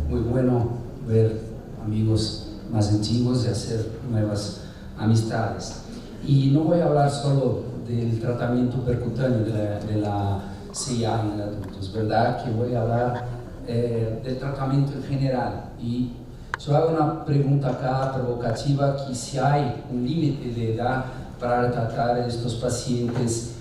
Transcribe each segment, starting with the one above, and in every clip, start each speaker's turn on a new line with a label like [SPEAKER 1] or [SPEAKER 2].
[SPEAKER 1] muy bueno ver amigos más antiguos y hacer nuevas amistades. Y no voy a hablar solo del tratamiento percutáneo de la CIA en adultos, ¿verdad? Que voy a hablar del tratamiento en general. Y yo hago una pregunta acá provocativa, que si hay un límite de edad para tratar a estos pacientes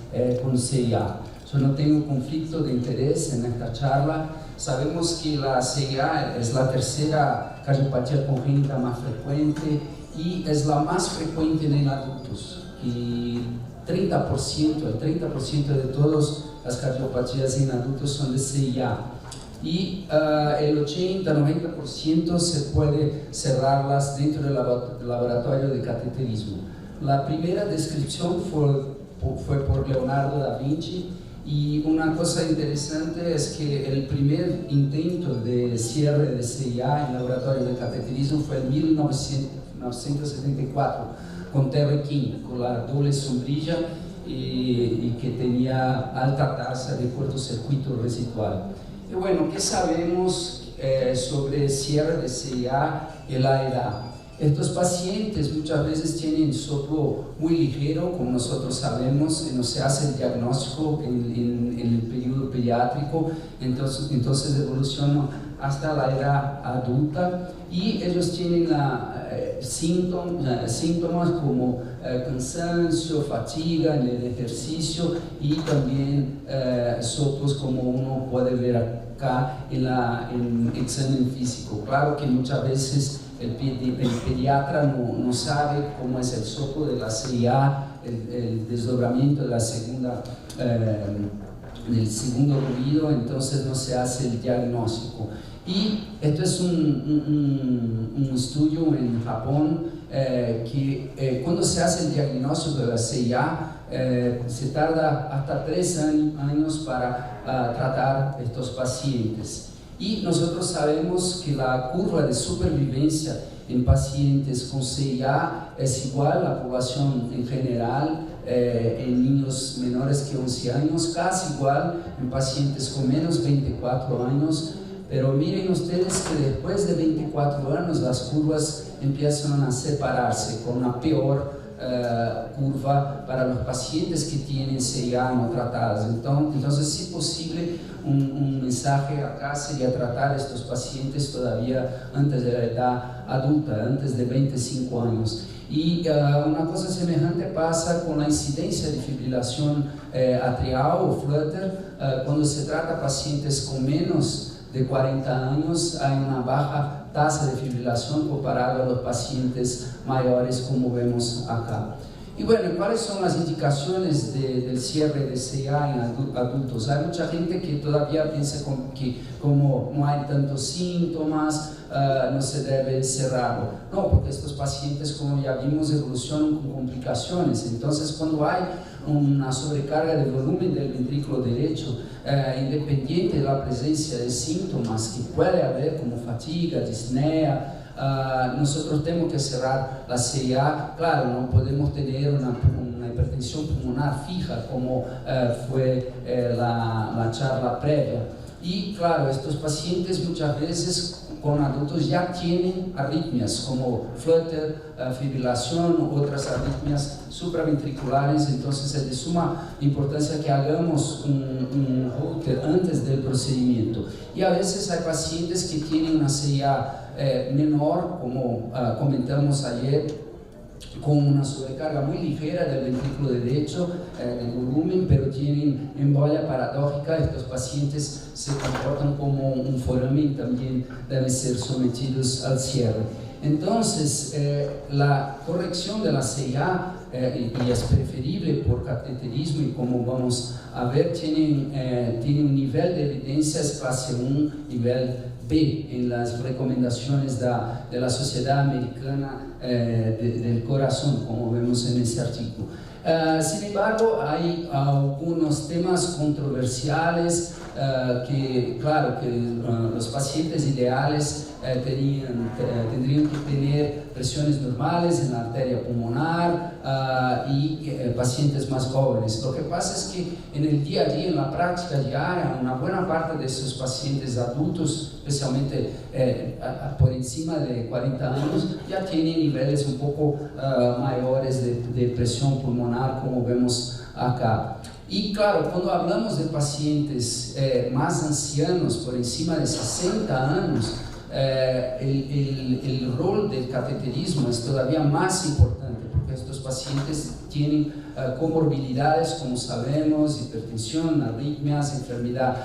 [SPEAKER 1] con CIA. Yo no tengo conflicto de interés en esta charla. Sabemos que la CIA es la tercera cardiopatía congénita más frecuente y es la más frecuente en adultos. Y el 30% de todas las cardiopatías en adultos son de CIA. Y el 80-90% se puede cerrarlas dentro del laboratorio de cateterismo. La primera descripción fue por Leonardo da Vinci, y una cosa interesante es que el primer intento de cierre de CIA en laboratorio de cateterismo fue en 1974 con Terry King, con la doble sombrilla y que tenía alta tasa de cortocircuito residual. Y bueno, ¿qué sabemos sobre cierre de CIA y la edad? Estos pacientes muchas veces tienen soplo muy ligero, como nosotros sabemos, no se hace el diagnóstico en el periodo pediátrico, entonces evoluciona hasta la edad adulta, y ellos tienen síntomas como cansancio, fatiga en el ejercicio y también soplos como uno puede ver acá en examen físico. Claro que muchas veces el pediatra no sabe cómo es el soplo de la CIA, el desdoblamiento de la del segundo ruido, entonces no se hace el diagnóstico. Y esto es un estudio en Japón que cuando se hace el diagnóstico de la CIA se tarda hasta 3 años para tratar estos pacientes. Y nosotros sabemos que la curva de supervivencia en pacientes con CIA es igual a la población en general, en niños menores que 11 años, casi igual en pacientes con menos 24 años, pero miren ustedes que después de 24 años las curvas empiezan a separarse con una peor curva para los pacientes que tienen CIA no tratadas. Entonces, si posible, un mensaje acá sería tratar a estos pacientes todavía antes de la edad adulta, antes de 25 años. Y una cosa semejante pasa con la incidencia de fibrilación atrial o flutter. Cuando se trata a pacientes con menos de 40 años, hay una baja tasa de fibrilación comparada a los pacientes mayores, como vemos acá. Y bueno, ¿cuáles son las indicaciones del cierre de CIA en adultos? Hay mucha gente que todavía piensa que como no hay tantos síntomas, no se debe cerrarlo. No, porque estos pacientes, como ya vimos, evolucionan con complicaciones. Entonces, cuando hay una sobrecarga de volumen del ventrículo derecho, independiente de la presencia de síntomas que puede haber como fatiga, disnea, nosotros tenemos que cerrar la CIA. Claro, no podemos tener una hipertensión pulmonar fija como fue la charla previa. Y claro, estos pacientes muchas veces con adultos ya tienen arritmias como flutter, fibrilación, otras arritmias supraventriculares. Entonces es de suma importancia que hagamos un Holter antes del procedimiento. Y a veces hay pacientes que tienen una CIA menor, como comentamos ayer, con una sobrecarga muy ligera del ventrículo derecho, del volumen, pero tienen embolia paradójica. Estos pacientes se comportan como un foramen y también deben ser sometidos al cierre. Entonces, la corrección de la CIA, y es preferible por cateterismo, y como vamos a ver, tiene un nivel de evidencia clase 1, nivel B en las recomendaciones de la Sociedad Americana del Corazón, como vemos en este artículo. Sin embargo, hay algunos temas controversiales que, claro, que los pacientes ideales tendrían que tener presiones normales en la arteria pulmonar y pacientes más jóvenes. Lo que pasa es que en el día a día, en la práctica diaria, una buena parte de esos pacientes adultos, especialmente por encima de 40 años, ya tienen niveles un poco mayores de presión pulmonar, como vemos acá. Y claro, cuando hablamos de pacientes más ancianos, por encima de 60 años, el rol del cateterismo es todavía más importante, porque estos pacientes tienen comorbilidades, como sabemos, hipertensión, arritmias, enfermedad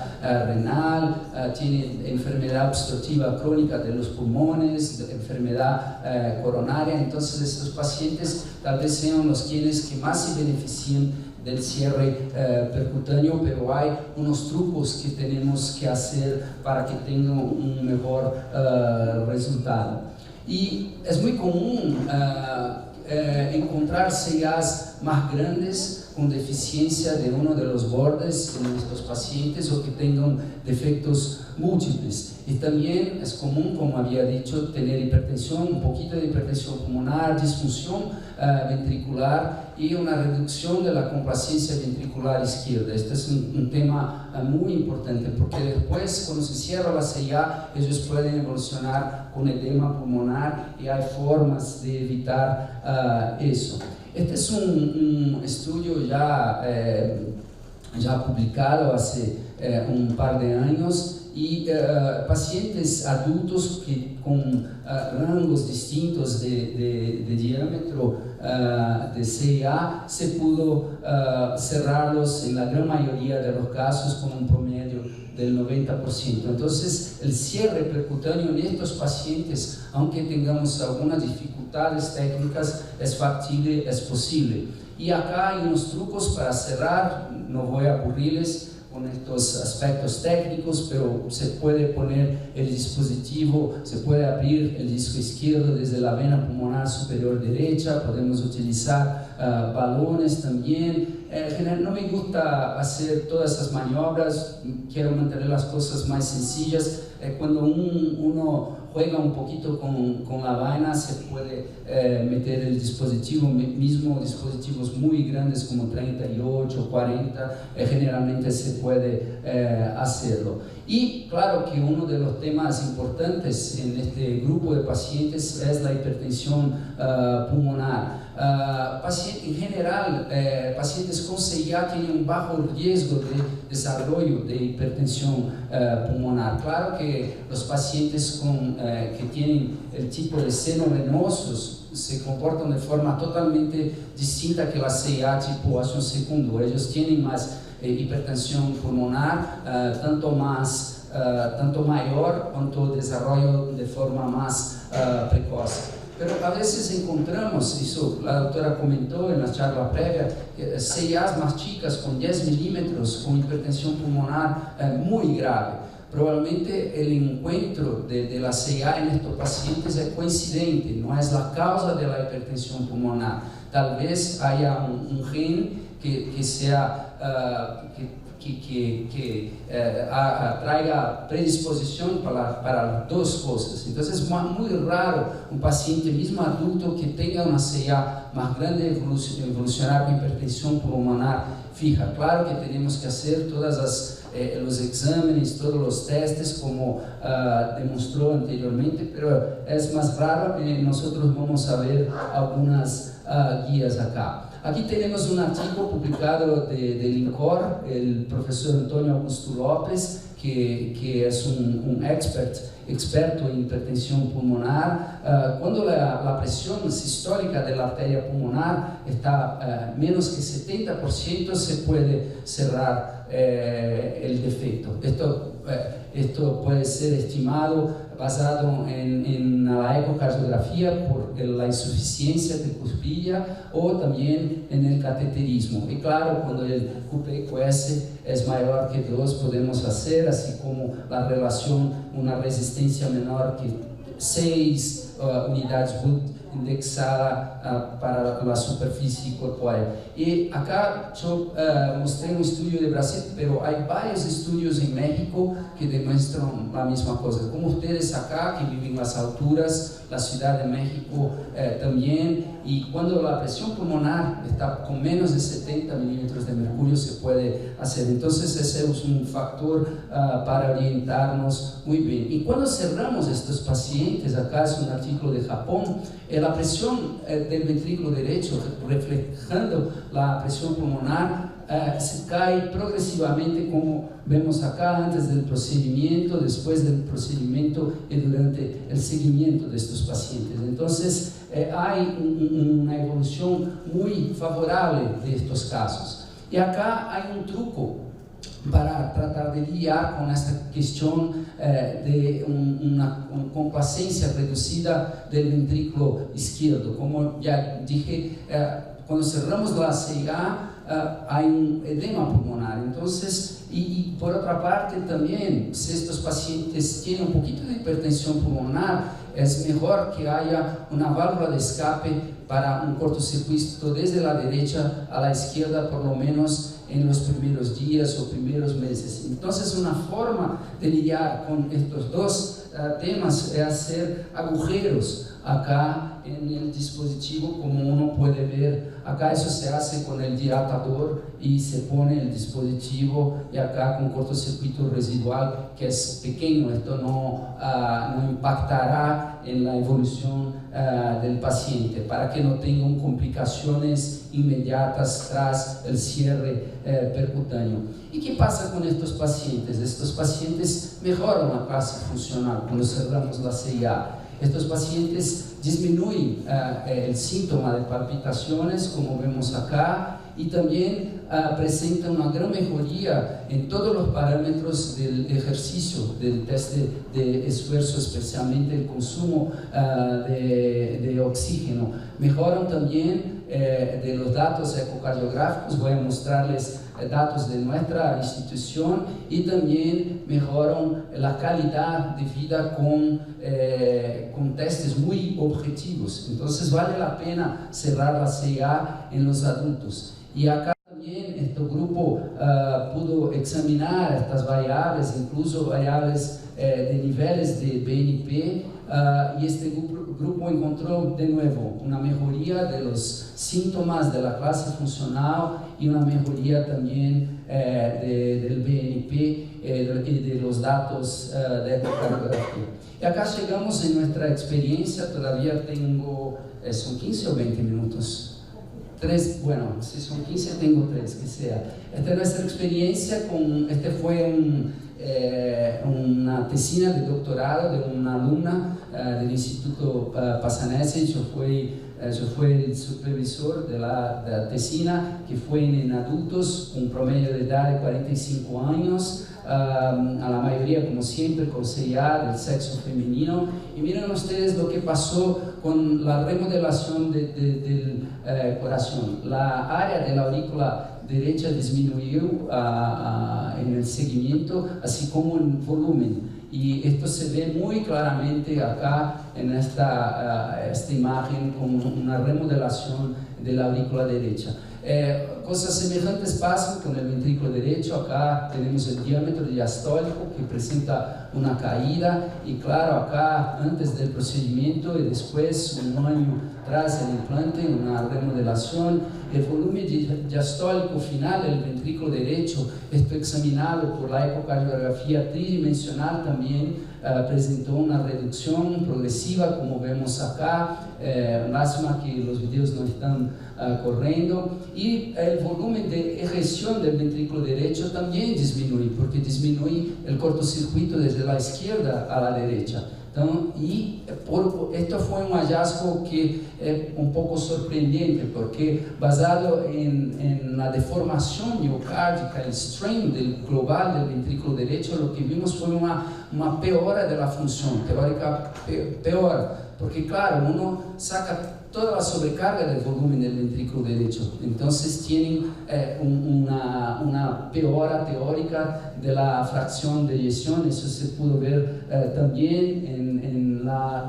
[SPEAKER 1] renal, tienen enfermedad obstructiva crónica de los pulmones, enfermedad coronaria. Entonces estos pacientes tal vez sean los quienes que más se benefician del cierre percutáneo, pero hay unos trucos que tenemos que hacer para que tengan un mejor resultado. Y es muy común encontrar CIAs más grandes con deficiencia de uno de los bordes en estos pacientes o que tengan defectos múltiples. Y también es común, como había dicho, tener hipertensión, un poquito de hipertensión pulmonar, disfunción ventricular y una reducción de la complacencia ventricular izquierda. Este es un tema muy importante, porque después, cuando se cierra la CIA, ellos pueden evolucionar con edema pulmonar y hay formas de evitar eso. Este es un estudio ya publicado hace un par de años, y pacientes adultos con rangos distintos de diámetro de CIA, se pudo cerrarlos en la gran mayoría de los casos con un promedio del 90%. Entonces, el cierre percutáneo en estos pacientes, aunque tengamos algunas dificultades técnicas, es factible, es posible. Y acá hay unos trucos para cerrar, no voy a aburrirles con estos aspectos técnicos, pero se puede poner el dispositivo, se puede abrir el disco izquierdo desde la vena pulmonar superior derecha, podemos utilizar balones también. No me gusta hacer todas esas maniobras, quiero mantener las cosas más sencillas. Cuando uno juega un poquito con la vaina, se puede meter el dispositivo, mismo dispositivos muy grandes como 38, 40, generalmente se puede hacerlo. Y claro que uno de los temas importantes en este grupo de pacientes es la hipertensión pulmonar. En general, pacientes con CIA tienen un bajo riesgo de desarrollo de hipertensión pulmonar. Claro que los pacientes que tienen el tipo de seno venosos se comportan de forma totalmente distinta que la CIA tipo ácido segundo. Ellos tienen más hipertensión pulmonar, tanto mayor cuanto desarrollo de forma más precoz. Pero a veces encontramos, eso la doctora comentó en la charla previa, CIAs más chicas con 10 milímetros con hipertensión pulmonar muy grave. Probablemente el encuentro de la CIA en estos pacientes es coincidente, no es la causa de la hipertensión pulmonar. Tal vez haya un gen que traiga predisposición para las dos cosas. Entonces es muy raro un paciente, mismo adulto, que tenga una CIA más grande evolucionar con hipertensión pulmonar fija. Claro que tenemos que hacer todos los exámenes, todos los testes, como demostró anteriormente, pero es más raro. Nosotros vamos a ver algunas guías acá. Aquí tenemos un artículo publicado del INCOR, el profesor Antonio Augusto López, que es un experto en hipertensión pulmonar. Cuando la presión sistólica de la arteria pulmonar está menos que 70%, se puede cerrar el defecto. Esto puede ser estimado basado en la ecocardiografía por la insuficiencia de cuspilla o también en el cateterismo. Y claro, cuando el QPQS es mayor que 2 podemos hacer, así como la relación, una resistencia menor que 6 unidades indexada para la superficie corporal. Y acá yo mostré un estudio de Brasil, pero hay varios estudios en México que demuestran la misma cosa. Como ustedes acá, que viven en las alturas, la Ciudad de México también, y cuando la presión pulmonar está con menos de 70 milímetros de mercurio se puede hacer. Entonces ese es un factor para orientarnos muy bien. Y cuando cerramos estos pacientes, acá es un artículo de Japón, la presión del ventrículo derecho, reflejando la presión pulmonar, se cae progresivamente, como vemos acá, antes del procedimiento, después del procedimiento y durante el seguimiento de estos pacientes. Entonces hay una evolución muy favorable de estos casos. Y acá hay un truco para tratar de lidiar con esta cuestión de una complacencia reducida del ventrículo izquierdo. Como ya dije, cuando cerramos la CIA, hay un edema pulmonar. Entonces, y por otra parte también, si estos pacientes tienen un poquito de hipertensión pulmonar, es mejor que haya una válvula de escape para un cortocircuito desde la derecha a la izquierda, por lo menos en los primeros días o primeros meses. Entonces, una forma de lidiar con estos dos temas es hacer agujeros acá en el dispositivo, como uno puede ver acá. Eso se hace con el dilatador y se pone el dispositivo, y acá con cortocircuito residual, que es pequeño. Esto no impactará en la evolución del paciente, para que no tengan complicaciones inmediatas tras el cierre percutáneo. ¿Y qué pasa con estos pacientes? Estos pacientes mejoran la clase funcional cuando cerramos la CIA. Estos pacientes disminuyen el síntoma de palpitaciones, como vemos acá, y también presentan una gran mejoría en todos los parámetros del ejercicio, del test de esfuerzo, especialmente el consumo de oxígeno. Mejoran también de los datos ecocardiográficos. Voy a mostrarles datos de nuestra institución, y también mejoran la calidad de vida con testes muy objetivos. Entonces vale la pena cerrar la CIA en los adultos. Y acá también este grupo pudo examinar estas variables, incluso variables de niveles de BNP, y este grupo encontró de nuevo una mejoría de los síntomas de la clase funcional y una mejoría también del BNP y de los datos de ecocardiografía. Y acá llegamos en nuestra experiencia. Todavía tengo, son 15 o 20 minutos. 3, bueno, si son 15 tengo 3, que sea. Esta es nuestra experiencia este fue una tesina de doctorado de una alumna del Instituto Passanese. Yo fui el supervisor de la tesina, que fue en adultos con promedio de edad de 45 años, a la mayoría, como siempre, con CIA del sexo femenino. Y miren ustedes lo que pasó con la remodelación del corazón. La área de la aurícula derecha disminuyó en el seguimiento, así como en volumen. Y esto se ve muy claramente acá en esta imagen, con una remodelación de la aurícula derecha. Cosas semejantes pasan con el ventrículo derecho. Acá tenemos el diámetro diastólico, que presenta una caída, y claro, acá antes del procedimiento y después, un año tras el implante, una remodelación. El volumen diastólico final del ventrículo derecho, esto examinado por la ecocardiografía tridimensional, también presentó una reducción progresiva, como vemos acá. Lástima que los videos no están corriendo. Y el volumen de ejecución del ventrículo derecho también disminuye, porque disminuye el cortocircuito desde la izquierda a la derecha. Esto fue un hallazgo que es un poco sorprendente, porque basado en la deformación miocárdica, el strain global del ventrículo derecho, lo que vimos fue una peora de la función, teórica peor, porque claro, uno saca toda la sobrecarga del volumen del ventrículo derecho. Entonces tienen una peora teórica de la fracción de eyección. Eso se pudo ver también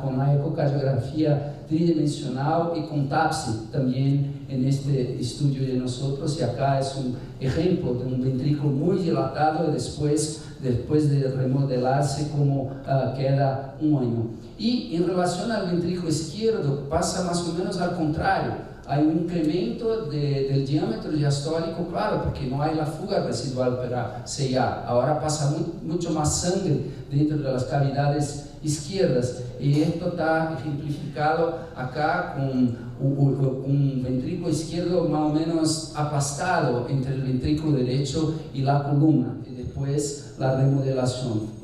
[SPEAKER 1] con la ecocardiografía tridimensional y con TAPSE también en este estudio de nosotros. Y acá es un ejemplo de un ventrículo muy dilatado y después de remodelarse como queda un año. Y en relación al ventrículo izquierdo pasa más o menos al contrario. Hay un incremento del diámetro diastólico, claro, porque no hay la fuga residual para CIA. Ahora pasa mucho más sangre dentro de las cavidades izquierdas, y esto está ejemplificado acá con un ventrículo izquierdo más o menos aplastado entre el ventrículo derecho y la columna, y después la remodelación.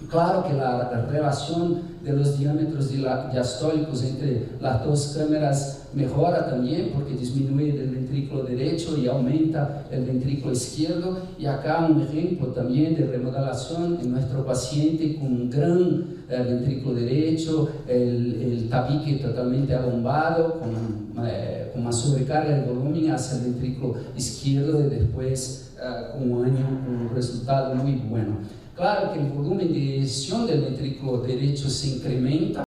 [SPEAKER 1] Claro que la relación de los diámetros diastólicos entre las dos cámaras mejora también, porque disminuye el ventrículo derecho y aumenta el ventrículo izquierdo. Y acá un ejemplo también de remodelación en nuestro paciente con un gran ventrículo derecho, el tabique totalmente abombado, con una sobrecarga de volumen hacia el ventrículo izquierdo, y después con un resultado muy bueno. Claro que el volumen de eyección del ventrículo derecho se incrementa